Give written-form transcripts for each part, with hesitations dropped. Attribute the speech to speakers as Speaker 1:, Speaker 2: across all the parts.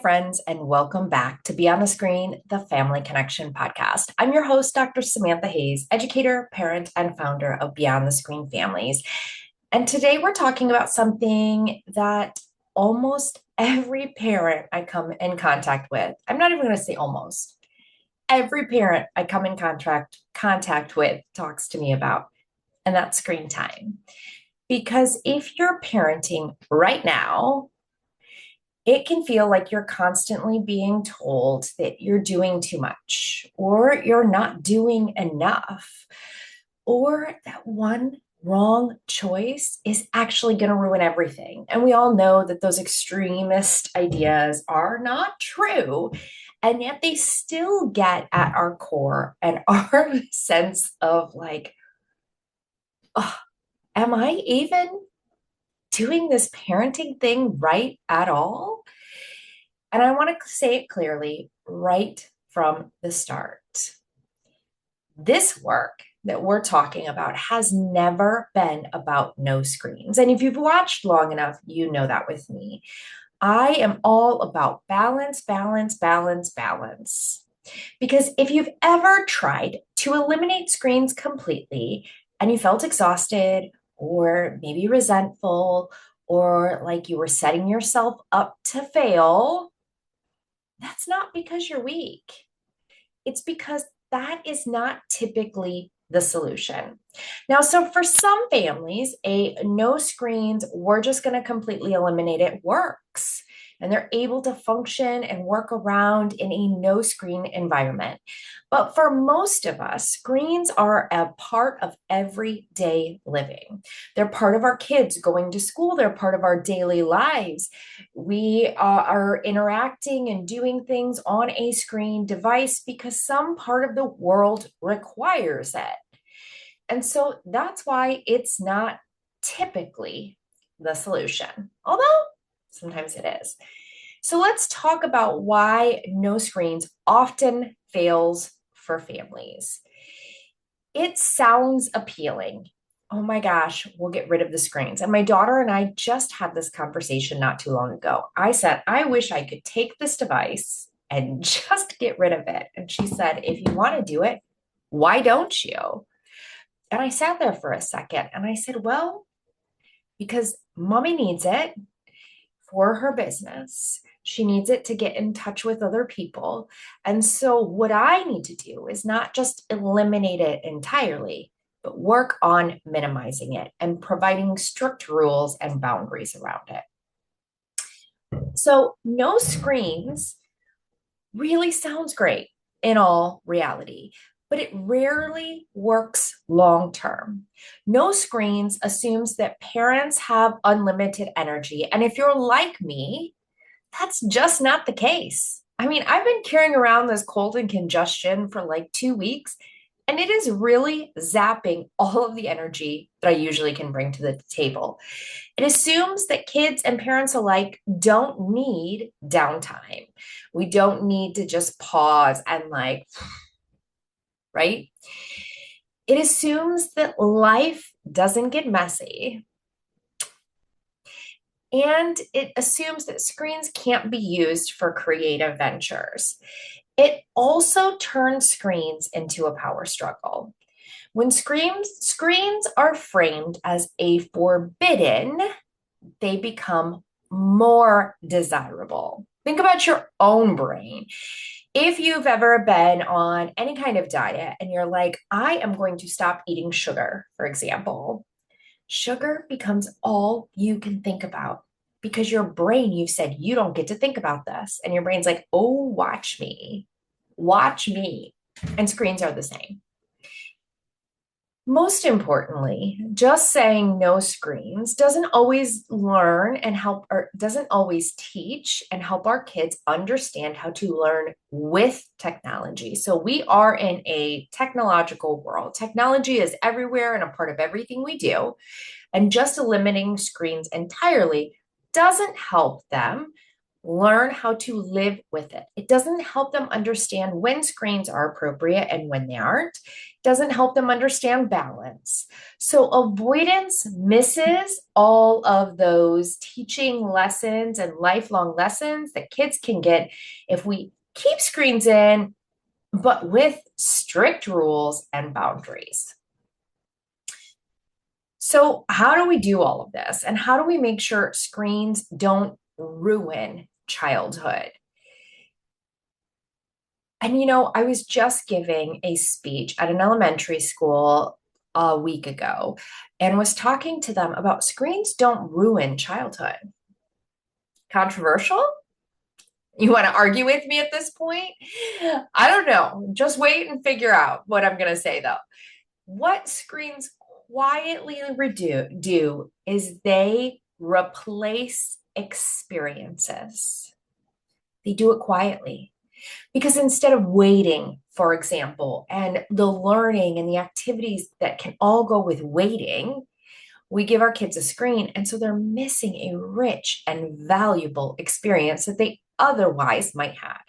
Speaker 1: friends, and welcome back to Beyond the Screen, the Family Connection podcast. I'm your host, Dr. Samantha Hayes, educator, parent, and founder of Beyond the Screen Families. And today we're talking about something that almost every parent I come in contact with, I'm not even going to say almost, every parent I come in contact with talks to me about, and that's screen time. Because if you're parenting right now, it can feel like you're constantly being told that you're doing too much, or you're not doing enough, or that one wrong choice is actually going to ruin everything. And we all know that those extremist ideas are not true. And yet they still get at our core and our sense of like, oh, am I even doing this parenting thing right at all? And I want to say it clearly right from the start. This work that we're talking about has never been about no screens. And if you've watched long enough, you know that with me. I am all about balance, balance, balance, balance. Because if you've ever tried to eliminate screens completely and you felt exhausted or maybe resentful or like you were setting yourself up to fail, that's not because you're weak. It's because that is not typically the solution. Now, so for some families, a no screens, we're just going to completely eliminate it works. And they're able to function and work around in a no screen environment. But for most of us, screens are a part of everyday living. They're part of our kids going to school, they're part of our daily lives. We are interacting and doing things on a screen device because some part of the world requires it. And so that's why it's not typically the solution, although sometimes it is. So let's talk about why no screens often fails for families. It sounds appealing. Oh my gosh, we'll get rid of the screens. And my daughter and I just had this conversation not too long ago. I said, I wish I could take this device and just get rid of it. And she said, if you want to do it, why don't you? And I sat there for a second and I said, well, because mommy needs it for her business. She needs it to get in touch with other people. And so what I need to do is not just eliminate it entirely, but work on minimizing it and providing strict rules and boundaries around it. So no screens really sounds great in all reality, but it rarely works long term. No screens assumes that parents have unlimited energy. And if you're like me, that's just not the case. I mean, I've been carrying around this cold and congestion for like 2 weeks, and it is really zapping all of the energy that I usually can bring to the table. It assumes that kids and parents alike don't need downtime. We don't need to just pause and like, right? It assumes that life doesn't get messy. And it assumes that screens can't be used for creative ventures. It also turns screens into a power struggle. When screens are framed as a forbidden, they become more desirable. Think about your own brain. If you've ever been on any kind of diet and you're like, I am going to stop eating sugar, for example, sugar becomes all you can think about because your brain, you've said, you don't get to think about this. And your brain's like, oh, watch me, watch me. And screens are the same. Most importantly, just saying no screens doesn't always learn and help, or doesn't always teach and help our kids understand how to learn with technology. So we are in a technological world. Technology is everywhere and a part of everything we do. And just eliminating screens entirely doesn't help them learn how to live with it. It doesn't help them understand when screens are appropriate and when they aren't. It doesn't help them understand balance. So avoidance misses all of those teaching lessons and lifelong lessons that kids can get if we keep screens in, but with strict rules and boundaries. So, how do we do all of this? And how do we make sure screens don't ruin childhood? And I was just giving a speech at an elementary school a week ago and was talking to them about screens don't ruin childhood. Controversial? You want to argue with me at this point? I don't know. Just wait and figure out what I'm going to say, though. What screens quietly do is they replace experiences. They do it quietly. Because instead of waiting, for example, and the learning and the activities that can all go with waiting, we give our kids a screen. And so they're missing a rich and valuable experience that they otherwise might have.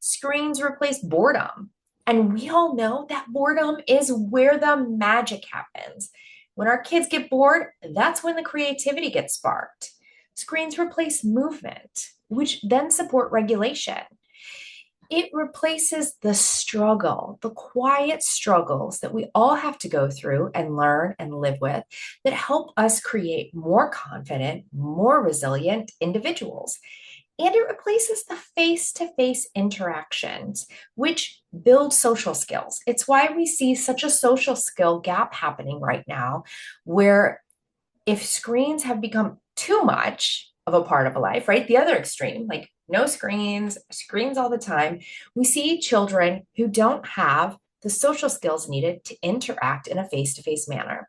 Speaker 1: Screens replace boredom. And we all know that boredom is where the magic happens. When our kids get bored, that's when the creativity gets sparked. Screens replace movement, which then support regulation. It replaces the struggle, the quiet struggles that we all have to go through and learn and live with that help us create more confident, more resilient individuals. And it replaces the face to face interactions, which build social skills. It's why we see such a social skill gap happening right now, where if screens have become too much of a part of a life, right? The other extreme, like no screens, screens all the time, we see children who don't have the social skills needed to interact in a face to face manner.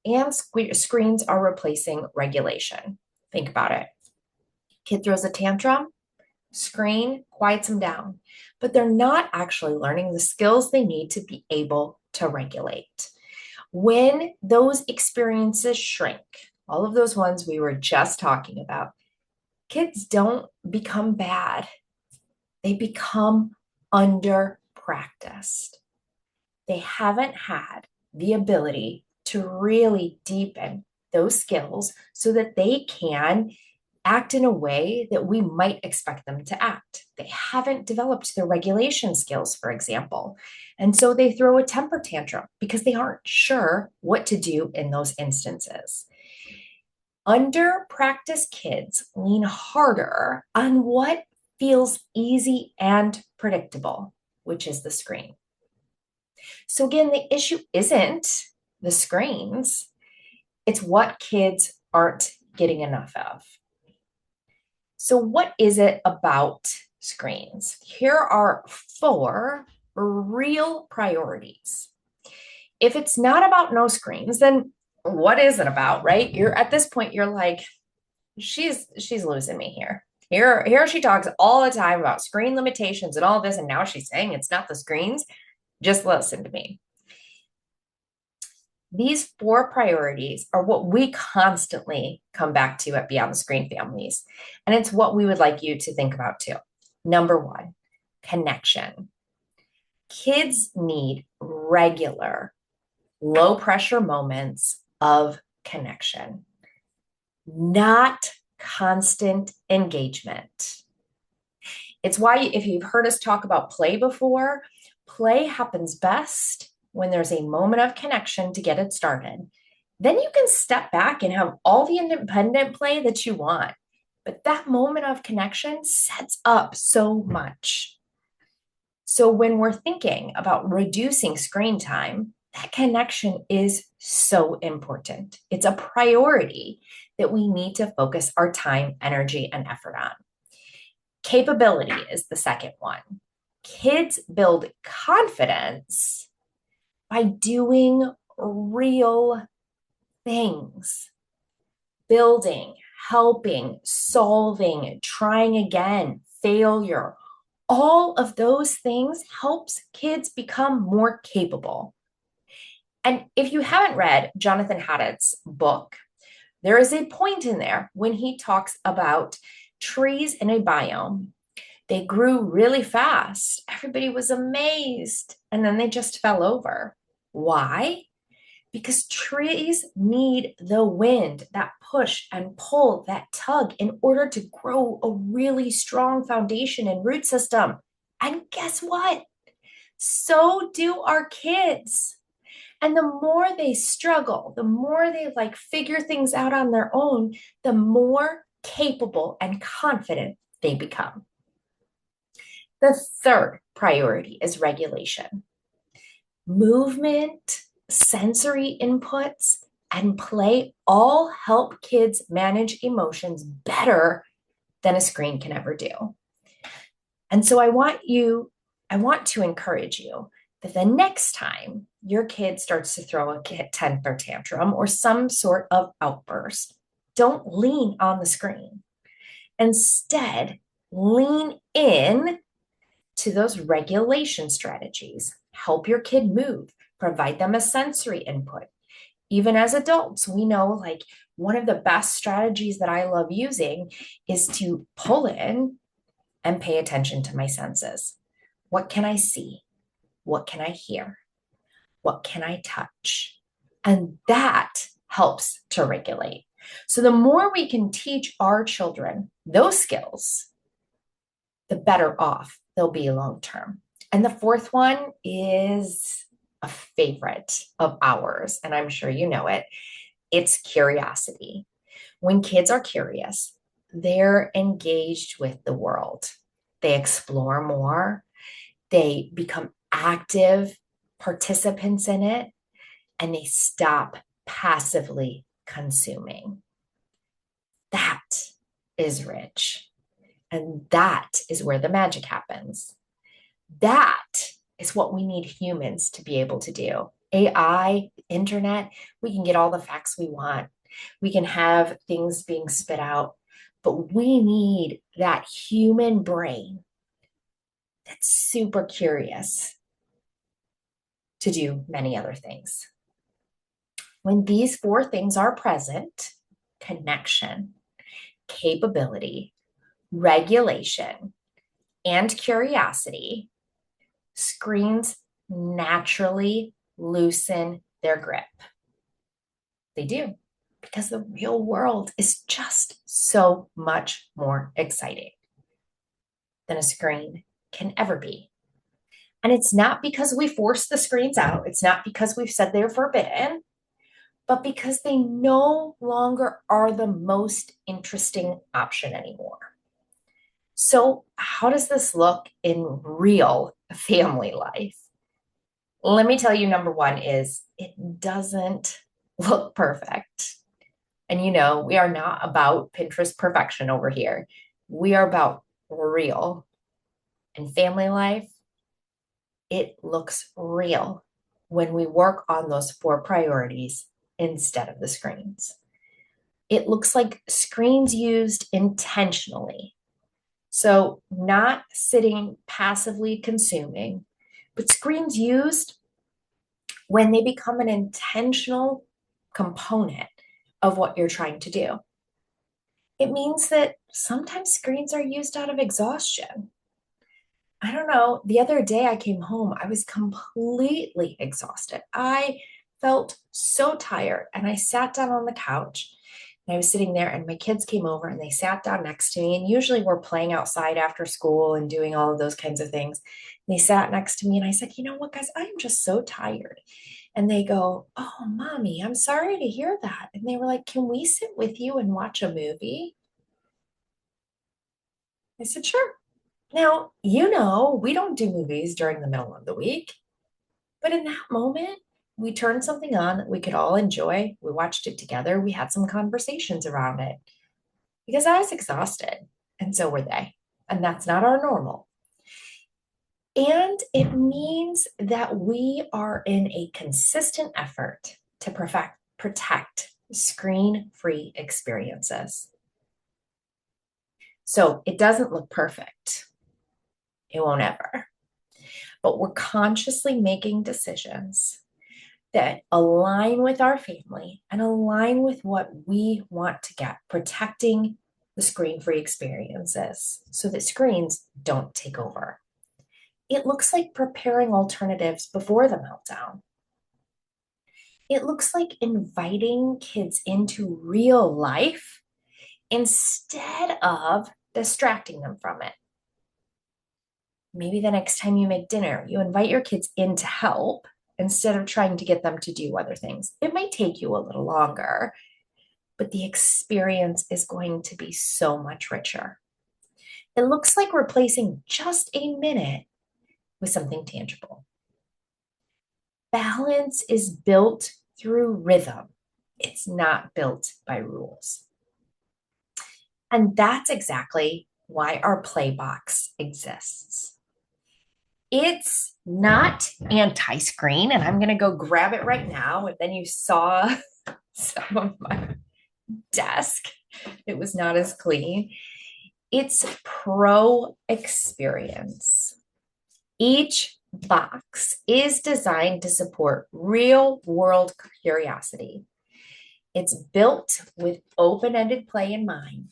Speaker 1: And screens are replacing regulation. Think about it. Kid throws a tantrum, screen quiets them down, but they're not actually learning the skills they need to be able to regulate. When those experiences shrink, all of those ones we were just talking about, kids don't become bad. They become under practiced. They haven't had the ability to really deepen those skills so that they can act in a way that we might expect them to act. They haven't developed their regulation skills, for example. And so they throw a temper tantrum because they aren't sure what to do in those instances. Under practice kids lean harder on what feels easy and predictable, which is the screen. So again, the issue isn't the screens, it's what kids aren't getting enough of. So, what is it about screens? Here are 4 real priorities. If it's not about no screens, then what is it about, right? You're at this point, you're like, she's losing me here. Here she talks all the time about screen limitations and all this, and now she's saying it's not the screens. Just listen to me. These 4 priorities are what we constantly come back to at Beyond the Screen Families. And it's what we would like you to think about too. Number 1, connection. Kids need regular, low pressure moments of connection, not constant engagement. It's why, if you've heard us talk about play before, play happens best when there's a moment of connection to get it started. Then you can step back and have all the independent play that you want. But that moment of connection sets up so much. So when we're thinking about reducing screen time, that connection is so important. It's a priority that we need to focus our time, energy, and effort on. Capability is the second one. Kids build confidence by doing real things, building, helping, solving, trying again, failure. All of those things helps kids become more capable. And if you haven't read Jonathan Hadett's book, there is a point in there when he talks about trees in a biome. They grew really fast. Everybody was amazed. And then they just fell over. Why? Because trees need the wind, that push and pull, that tug in order to grow a really strong foundation and root system. And guess what? So do our kids. And the more they struggle, the more they like figure things out on their own, the more capable and confident they become. The third priority is regulation. Movement, sensory inputs, and play all help kids manage emotions better than a screen can ever do. And so I want to encourage you that the next time your kid starts to throw a temper tantrum or some sort of outburst, don't lean on the screen. Instead, lean in to those regulation strategies. Help your kid move, provide them a sensory input. Even as adults, we know like one of the best strategies that I love using is to pull in and pay attention to my senses. What can I see? What can I hear? What can I touch? And that helps to regulate. So the more we can teach our children those skills, the better off they'll be long term. And the fourth one is a favorite of ours, and I'm sure you know it. It's curiosity. When kids are curious, they're engaged with the world. They explore more, they become active participants in it, and they stop passively consuming. That is rich. And that is where the magic happens. That is what we need humans to be able to do. AI, internet, we can get all the facts we want. We can have things being spit out, but we need that human brain that's super curious to do many other things. When these four things are present, connection, capability, regulation, and curiosity, screens naturally loosen their grip. They do, because the real world is just so much more exciting than a screen can ever be. And it's not because we force the screens out, it's not because we've said they're forbidden, but because they no longer are the most interesting option anymore. So, how does this look in real family life? Let me tell you, number one is it doesn't look perfect. And we are not about Pinterest perfection over here. We are about real. In family life, it looks real when we work on those four priorities instead of the screens. It looks like screens used intentionally. So, not sitting passively consuming, but screens used when they become an intentional component of what you're trying to do. It means that sometimes screens are used out of exhaustion. I don't know. The other day I came home, I was completely exhausted. I felt so tired, and I sat down on the couch. And I was sitting there, and my kids came over and they sat down next to me. And usually we're playing outside after school and doing all of those kinds of things. And they sat next to me, and I said, "You know what, guys, I'm just so tired." And they go, "Oh, mommy, I'm sorry to hear that." And they were like, "Can we sit with you and watch a movie?" I said, "Sure." Now, we don't do movies during the middle of the week, but in that moment, we turned something on that we could all enjoy. We watched it together. We had some conversations around it because I was exhausted, and so were they. And that's not our normal. And it means that we are in a consistent effort to protect screen-free experiences. So it doesn't look perfect. It won't ever. But we're consciously making decisions that align with our family and align with what we want to get, protecting the the screen-free experiences so that screens don't take over. It looks like preparing alternatives before the meltdown. It looks like inviting kids into real life instead of distracting them from it. Maybe the next time you make dinner, you invite your kids in to help instead of trying to get them to do other things. It might take you a little longer, but the experience is going to be so much richer. It looks like replacing just a minute with something tangible. Balance is built through rhythm. It's not built by rules. And that's exactly why our play box exists. It's not anti-screen, and I'm going to go grab it right now. And then you saw some of my desk. It was not as clean. It's pro experience. Each box is designed to support real world curiosity. It's built with open-ended play in mind,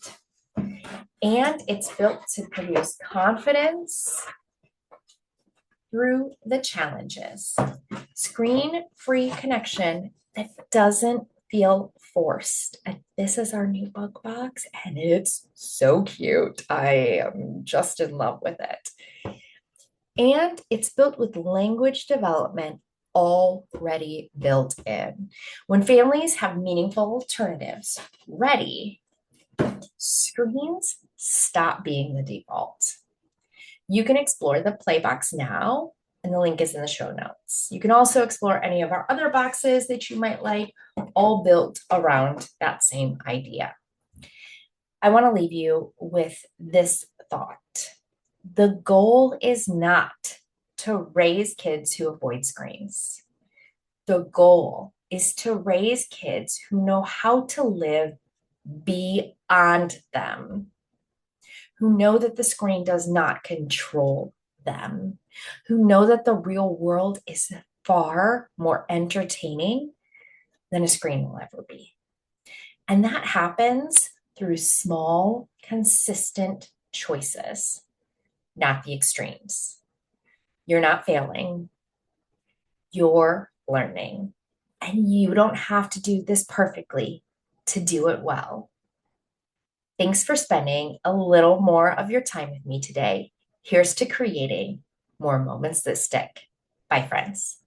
Speaker 1: and it's built to produce confidence through the challenges. Screen-free connection that doesn't feel forced. And this is our new bug box, and it's so cute. I am just in love with it. And it's built with language development already built in. When families have meaningful alternatives ready, screens stop being the default. You can explore the Playbox now, and the link is in the show notes. You can also explore any of our other boxes that you might like, all built around that same idea. I want to leave you with this thought. The goal is not to raise kids who avoid screens. The goal is to raise kids who know how to live beyond them, who know that the screen does not control them, who know that the real world is far more entertaining than a screen will ever be. And that happens through small, consistent choices, not the extremes. You're not failing. You're learning. And you don't have to do this perfectly to do it well. Thanks for spending a little more of your time with me today. Here's to creating more moments that stick. Bye, friends.